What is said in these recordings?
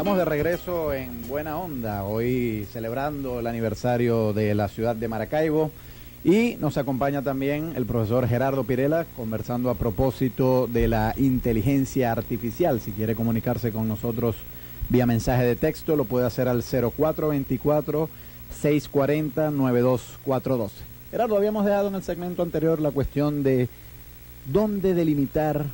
Estamos de regreso en Buena Onda, hoy celebrando el aniversario de la ciudad de Maracaibo, y nos acompaña también el profesor Gerardo Pirela conversando a propósito de la inteligencia artificial. Si quiere comunicarse con nosotros vía mensaje de texto, lo puede hacer al 0424-640-9242. Gerardo, habíamos dejado en el segmento anterior la cuestión de dónde delimitar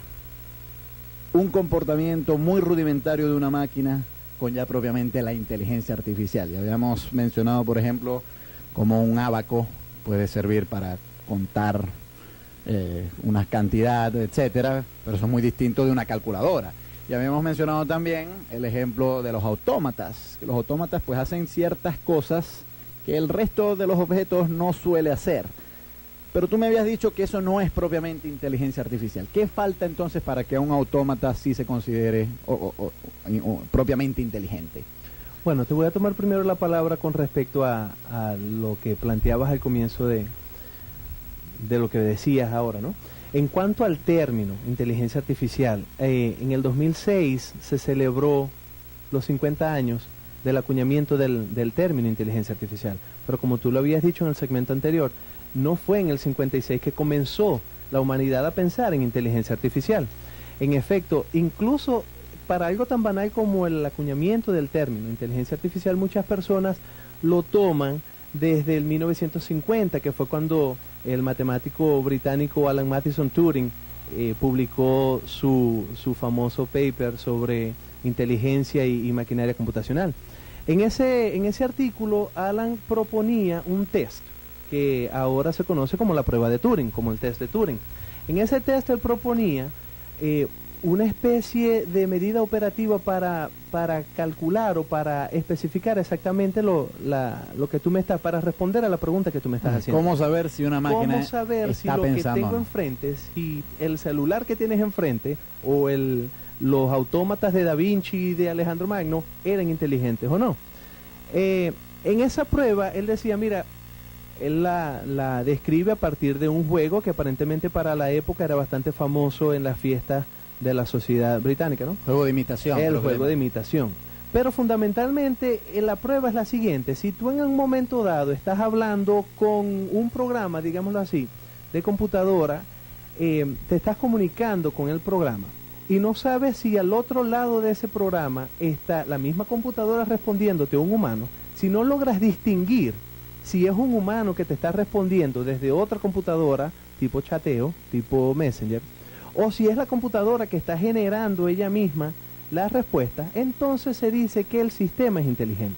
un comportamiento muy rudimentario de una máquina con ya propiamente la inteligencia artificial. Ya habíamos mencionado, por ejemplo, como un ábaco puede servir para contar unas cantidades, etcétera, pero eso es muy distinto de una calculadora. Ya habíamos mencionado también el ejemplo de los autómatas, que los autómatas pues hacen ciertas cosas que el resto de los objetos no suele hacer. Pero tú me habías dicho que eso no es propiamente inteligencia artificial. ¿Qué falta entonces para que un autómata sí se considere propiamente inteligente? Bueno, te voy a tomar primero la palabra con respecto a lo que planteabas al comienzo de lo que decías ahora, ¿no? En cuanto al término inteligencia artificial, en el 2006 se celebró los 50 años del acuñamiento del término inteligencia artificial. Pero como tú lo habías dicho en el segmento anterior, no fue en el 56 que comenzó la humanidad a pensar en inteligencia artificial. En efecto, incluso para algo tan banal como el acuñamiento del término inteligencia artificial, muchas personas lo toman desde el 1950, que fue cuando el matemático británico Alan Matheson Turing publicó su famoso paper sobre inteligencia y maquinaria computacional. En ese artículo, Alan proponía un test que ahora se conoce como la prueba de Turing, como el test de Turing. En ese test él proponía una especie de medida operativa para calcular o para especificar exactamente lo que tú me estás, para responder a la pregunta que tú me estás haciendo. ¿Cómo saber si una máquina ¿Cómo saber está si lo pensando, que tengo no? enfrente, si el celular que tienes enfrente o los autómatas de Da Vinci y de Alejandro Magno eran inteligentes o no? En esa prueba él decía, mira, él la describe a partir de un juego que aparentemente para la época era bastante famoso en las fiestas de la sociedad británica, ¿no? Juego de imitación. El juego de imitación. Pero fundamentalmente la prueba es la siguiente: si tú en un momento dado estás hablando con un programa, digámoslo así, de computadora, te estás comunicando con el programa y no sabes si al otro lado de ese programa está la misma computadora respondiéndote a un humano, si no logras distinguir si es un humano que te está respondiendo desde otra computadora, tipo chateo, tipo Messenger, o si es la computadora que está generando ella misma la respuesta, entonces se dice que el sistema es inteligente.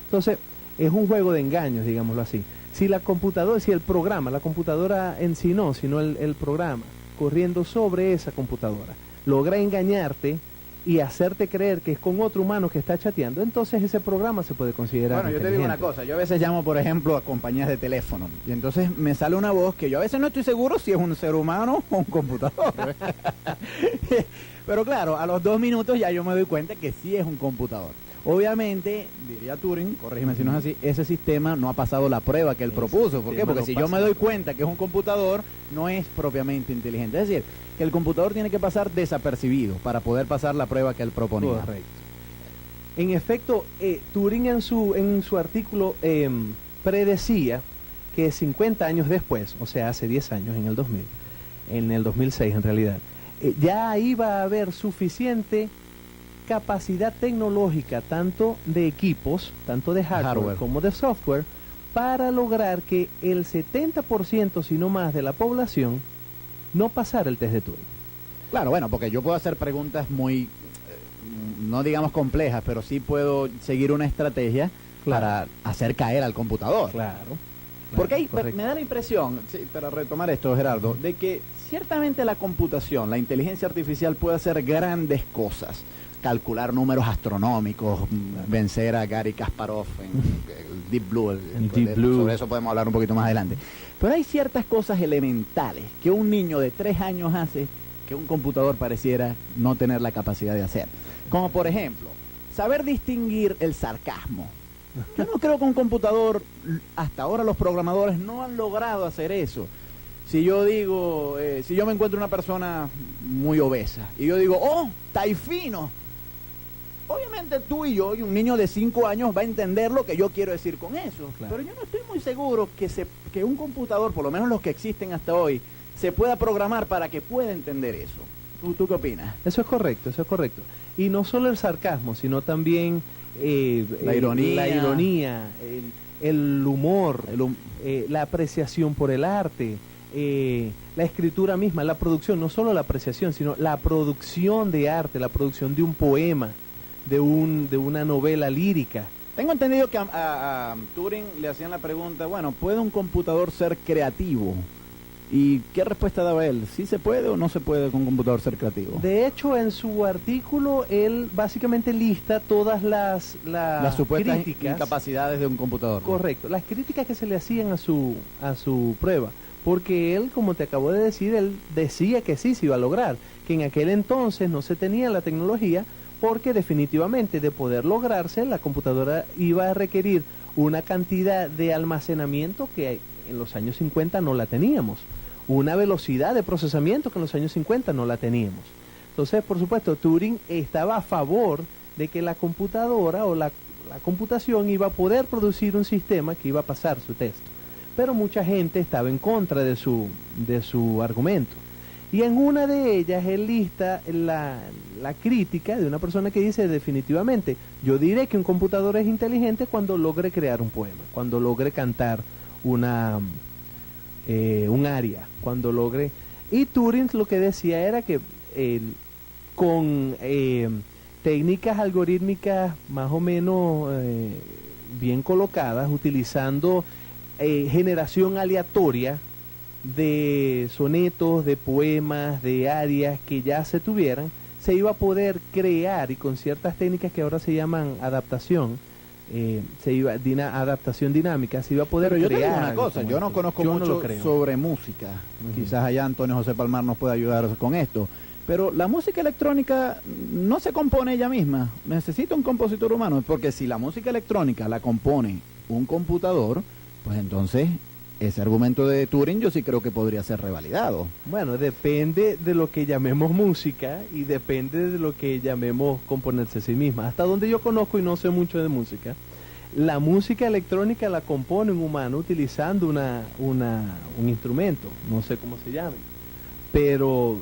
Entonces, es un juego de engaños, digámoslo así. Si la computadora en sí no, sino el programa corriendo sobre esa computadora, logra engañarte y hacerte creer que es con otro humano que está chateando, entonces ese programa se puede considerar Bueno, yo te digo una cosa, yo a veces llamo, por ejemplo, a compañías de teléfono, y entonces me sale una voz que yo a veces no estoy seguro si es un ser humano o un computador. Pero claro, a los 2 minutos ya yo me doy cuenta que sí es un computador. Obviamente, diría Turing, corrígeme si no es así, ese sistema no ha pasado la prueba que él propuso. ¿Por qué? Porque si yo me doy cuenta que es un computador, no es propiamente inteligente. Es decir, que el computador tiene que pasar desapercibido para poder pasar la prueba que él proponía. Correcto. En efecto, Turing en su artículo predecía que 50 años después, o sea, hace 10 años, en el 2006 en realidad, ya iba a haber suficiente capacidad tecnológica, tanto de equipos, tanto de hardware como de software, para lograr que el 70%, si no más, de la población no pasara el test de Turing. Claro, bueno, porque yo puedo hacer preguntas muy, no digamos complejas, pero sí puedo seguir una estrategia para hacer caer al computador. Claro. Porque me da la impresión, sí, para retomar esto, Gerardo, de que ciertamente la computación, la inteligencia artificial puede hacer grandes cosas. Calcular números astronómicos, vencer a Gary Kasparov en el Deep Blue, sobre eso podemos hablar un poquito más adelante. Pero hay ciertas cosas elementales que un niño de 3 años hace que un computador pareciera no tener la capacidad de hacer. Como por ejemplo, saber distinguir el sarcasmo. Yo no creo que un computador, hasta ahora los programadores no han logrado hacer eso. Si yo digo, si yo me encuentro una persona muy obesa y yo digo, ¡oh, está ahí fino! obviamente tú y yo, y un niño de 5 años va a entender lo que yo quiero decir con eso. Claro. Pero yo no estoy muy seguro que un computador, por lo menos los que existen hasta hoy, se pueda programar para que pueda entender eso. ¿Tú qué opinas? Eso es correcto, eso es correcto. Y no solo el sarcasmo, sino también la ironía, el humor, la apreciación por el arte, la escritura misma, la producción, no solo la apreciación, sino la producción de arte, la producción de un poema, de una novela lírica. Tengo entendido que a Turing le hacían la pregunta, bueno, ¿puede un computador ser creativo? ¿Y qué respuesta daba él? ¿Sí se puede o no se puede con un computador ser creativo? De hecho, en su artículo, él básicamente lista todas las supuestas críticas, incapacidades de un computador. Correcto, las críticas que se le hacían a su prueba. Porque él, como te acabo de decir, él decía que sí se iba a lograr, que en aquel entonces no se tenía la tecnología, porque definitivamente de poder lograrse, la computadora iba a requerir una cantidad de almacenamiento que en los años 50 no la teníamos, una velocidad de procesamiento que en los años 50 no la teníamos. Entonces, por supuesto, Turing estaba a favor de que la computadora o la computación iba a poder producir un sistema que iba a pasar su texto. Pero mucha gente estaba en contra de su argumento. Y en una de ellas él lista la crítica de una persona que dice definitivamente, yo diré que un computador es inteligente cuando logre crear un poema, cuando logre cantar un aria, cuando logre... Y Turing lo que decía era que con técnicas algorítmicas más o menos bien colocadas, utilizando generación aleatoria de sonetos, de poemas, de arias que ya se tuvieran, se iba a poder crear, y con ciertas técnicas que ahora se llaman adaptación, adaptación dinámica, se iba a poder crear. Pero yo te digo una cosa, yo no conozco mucho sobre música. Quizás allá Antonio José Palmar nos pueda ayudar con esto. Pero la música electrónica no se compone ella misma, necesita un compositor humano, porque si la música electrónica la compone un computador, pues entonces ese argumento de Turing yo sí creo que podría ser revalidado. Bueno, depende de lo que llamemos música y depende de lo que llamemos componerse a sí misma. Hasta donde yo conozco, y no sé mucho de música, la música electrónica la compone un humano utilizando un instrumento, no sé cómo se llame, pero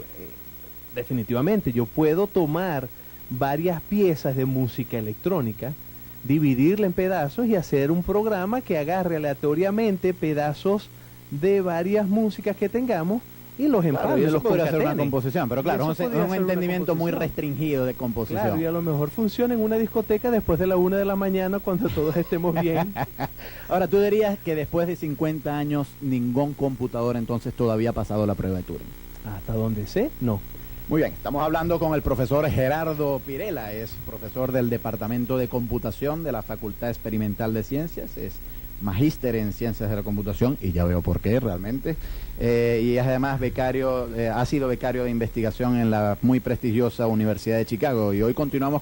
definitivamente yo puedo tomar varias piezas de música electrónica, dividirla en pedazos y hacer un programa que agarre aleatoriamente pedazos de varias músicas que tengamos y los empalme, eso los podría ser concatene. una composición, pero claro, es un entendimiento muy composición restringido de composición. Claro, y a lo mejor funciona en una discoteca después de la 1 de la mañana cuando todos estemos bien. Ahora, tú dirías que después de 50 años ningún computador entonces todavía ha pasado la prueba de Turing. Hasta donde sé, no. Muy bien, estamos hablando con el profesor Gerardo Pirela, es profesor del Departamento de Computación de la Facultad Experimental de Ciencias, es magíster en Ciencias de la Computación, y ya veo por qué realmente, y es además becario, ha sido becario de investigación en la muy prestigiosa Universidad de Chicago, y hoy continuamos